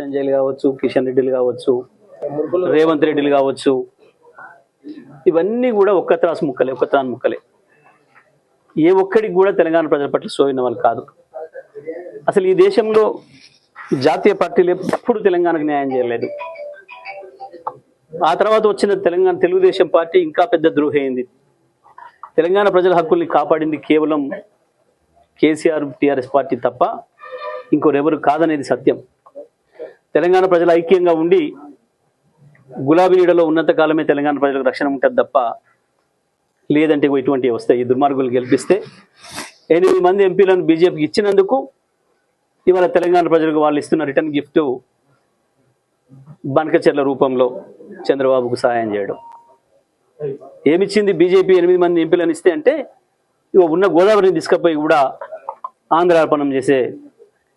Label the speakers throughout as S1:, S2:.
S1: సంజయ్లు కావచ్చు, కిషన్ రెడ్డిలు కావచ్చు, రేవంత్ రెడ్డిలు కావచ్చు, ఇవన్నీ కూడా ఒక్క త్రాసు ముక్కలే, ఒక్క త్రాను ముక్కలే. ఏ ఒక్కడికి కూడా తెలంగాణ ప్రజల పట్ల సోయిన వాళ్ళు కాదు. అసలు ఈ దేశంలో జాతీయ పార్టీలు ఎప్పుడు తెలంగాణకు న్యాయం చేయలేదు. ఆ తర్వాత వచ్చిన తెలుగుదేశం పార్టీ ఇంకా పెద్ద ద్రోహి అయింది. తెలంగాణ ప్రజల హక్కుల్ని కాపాడింది కేవలం కేసీఆర్, టీఆర్ఎస్ పార్టీ తప్ప ఇంకోరెవరు కాదనేది సత్యం. తెలంగాణ ప్రజలు ఐక్యంగా ఉండి గులాబీ నీడలో ఉన్నంత కాలమే తెలంగాణ ప్రజలకు రక్షణ ఉంటుంది తప్ప లేదంటే ఇటువంటివి వస్తాయి. ఈ దుర్మార్గులు గెలిపిస్తే 8 మంది ఎంపీలను బీజేపీకి ఇచ్చినందుకు ఇవాళ తెలంగాణ ప్రజలకు వాళ్ళు ఇస్తున్న రిటర్న్ గిఫ్ట్ బనకచెర్ల రూపంలో చంద్రబాబుకు సహాయం చేయడం. ఏమిచ్చింది బీజేపీ? 8 మంది ఎంపీలను ఇస్తే అంటే ఇవ ఉన్న గోదావరిని తీసుకుపోయి కూడా ఆంధ్రార్పణం చేసే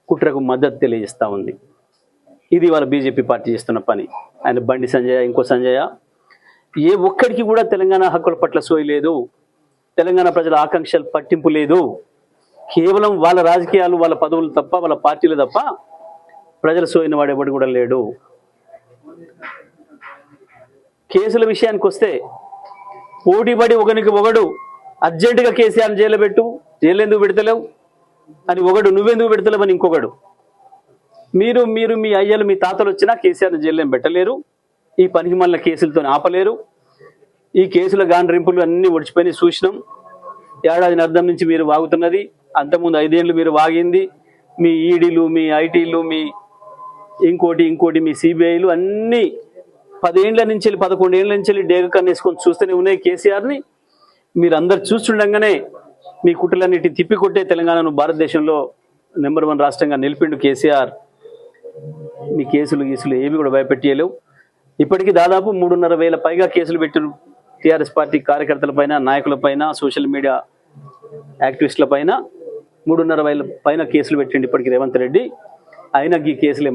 S1: కుట్రకు మద్దతు తెలియజేస్తూ ఉంది. ఇది వాళ్ళ బీజేపీ పార్టీ చేస్తున్న పని. ఆయన బండి సంజయ్, ఇంకో సంజయ్, ఏ ఒక్కడికి కూడా తెలంగాణ హక్కుల పట్ల సోయి లేదు, తెలంగాణ ప్రజల ఆకాంక్షలు పట్టింపు లేదు. కేవలం వాళ్ళ రాజకీయాలు, వాళ్ళ పదవులు తప్ప, వాళ్ళ పార్టీలు తప్ప ప్రజలు సోయిన వాడెవడు కూడా లేడు. కేసుల విషయానికి వస్తే పోటీపడి ఒకనికి ఒకడు అర్జెంటుగా కేసీఆర్ జైలు పెట్టు, జైలు ఎందుకు పెడతలేవు అని ఒకడు, నువ్వెందుకు పెడతలేవు అని ఇంకొకడు. మీరు మీ అయ్యలు, మీ తాతలు వచ్చినా కేసీఆర్ జైలు పెట్టలేరు. ఈ పనికి మళ్ళీ కేసులతో ఆపలేరు. ఈ కేసుల గాండ్రింపులు అన్నీ ఒడిచిపోయి చూసినాం. ఏడాది అర్థం నుంచి మీరు వాగుతున్నది, అంతకుముందు 5 ఏళ్ళు మీరు వాగింది. మీ ఈడీలు, మీ ఐటీలు, మీ ఇంకోటి మీ సిబిఐలు అన్నీ 10 ఏళ్ల నుంచి 11 ఏళ్ల నుంచి డేగ కన్నేసుకొని చూస్తూనే ఉన్నాయి కేసీఆర్ని. మీరు అందరు చూస్తుండగానే మీ కుట్రలన్నిటి తిప్పికొట్టే తెలంగాణను భారతదేశంలో నెంబర్ 1 రాష్ట్రంగా నిలిపిండు కేసీఆర్. మీ కేసులు ఏవి కూడా భయపెట్టలేవు. ఇప్పటికీ దాదాపు 3,500 పైగా కేసులు పెట్టిన టీఆర్ఎస్ పార్టీ కార్యకర్తల పైన, నాయకుల పైన, సోషల్ మీడియా యాక్టివిస్టుల పైన 3,500 పైన కేసులు పెట్టిండి ఇప్పటికి రేవంత్ రెడ్డి. అయినా ఈ కేసులు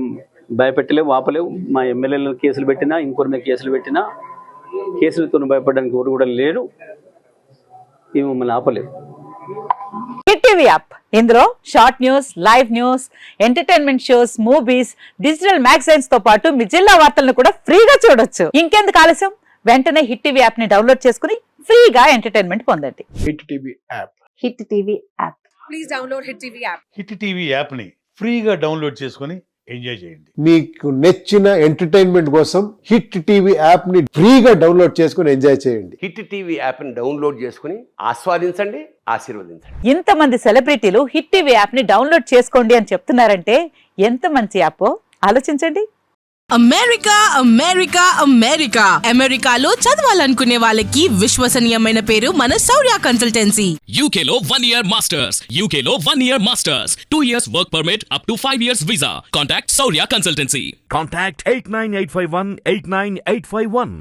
S1: భయపెట్టలేవు, ఆపలేవు. మా ఎమ్మెల్యేలను కేసులు పెట్టినా, ఇంకొరి మీద కేసులు పెట్టినా కేసులతో భయపడడానికి ఎవరు కూడా లేరు. ఇవి మమ్మల్ని ఆపలేవు.
S2: హిట్ టీవీ యాప్, ఇందులో short news, live news, entertainment shows, movies, digital magazines తో పాటు మీ జిల్లా వార్తలను కూడా ఫ్రీగా చూడొచ్చు. ఇంకెందుకు ఆలస్యం, వెంటనే హిట్ టీవీ యాప్ ని డౌన్లోడ్ చేసుకుని ఫ్రీగా ఎంటర్టైన్మెంట్ పొందండి.
S3: Hit TV app,
S2: hit TV app,
S4: please download hit TV app.
S3: Hit TV app ని ఫ్రీగా డౌన్లోడ్ చేసుకుని ఎంజాయ్ చేయండి.
S5: మీకు నచ్చిన ఎంటర్టైన్మెంట్ కోసం హిట్ టీవీ యాప్ ని ఫ్రీగా డౌన్లోడ్ చేసుకుని ఎంజాయ్ చేయండి.
S6: హిట్ టీవీ యాప్ ని డౌన్లోడ్ చేసుకుని ఆస్వాదించండి, ఆశీర్వదించండి.
S2: ఇంతమంది సెలబ్రిటీలు హిట్ టీవీ యాప్ ని డౌన్లోడ్ చేసుకోండి అని చెప్తున్నారంటే ఎంత మంచి యాప్ ఆలోచించండి.
S4: అమెరికా అమెరికా అమెరికా అమెరికాలో చదవాలనుకునే వాళ్ళకి విశ్వసనీయమైన పేరు మన శౌర్య కన్సల్టెన్సీ.
S7: UK లో 1 year masters, UK లో 1 year masters, 2 years work permit up to 5 years visa. Contact Saurya Consultancy.
S8: Contact 89851 89851.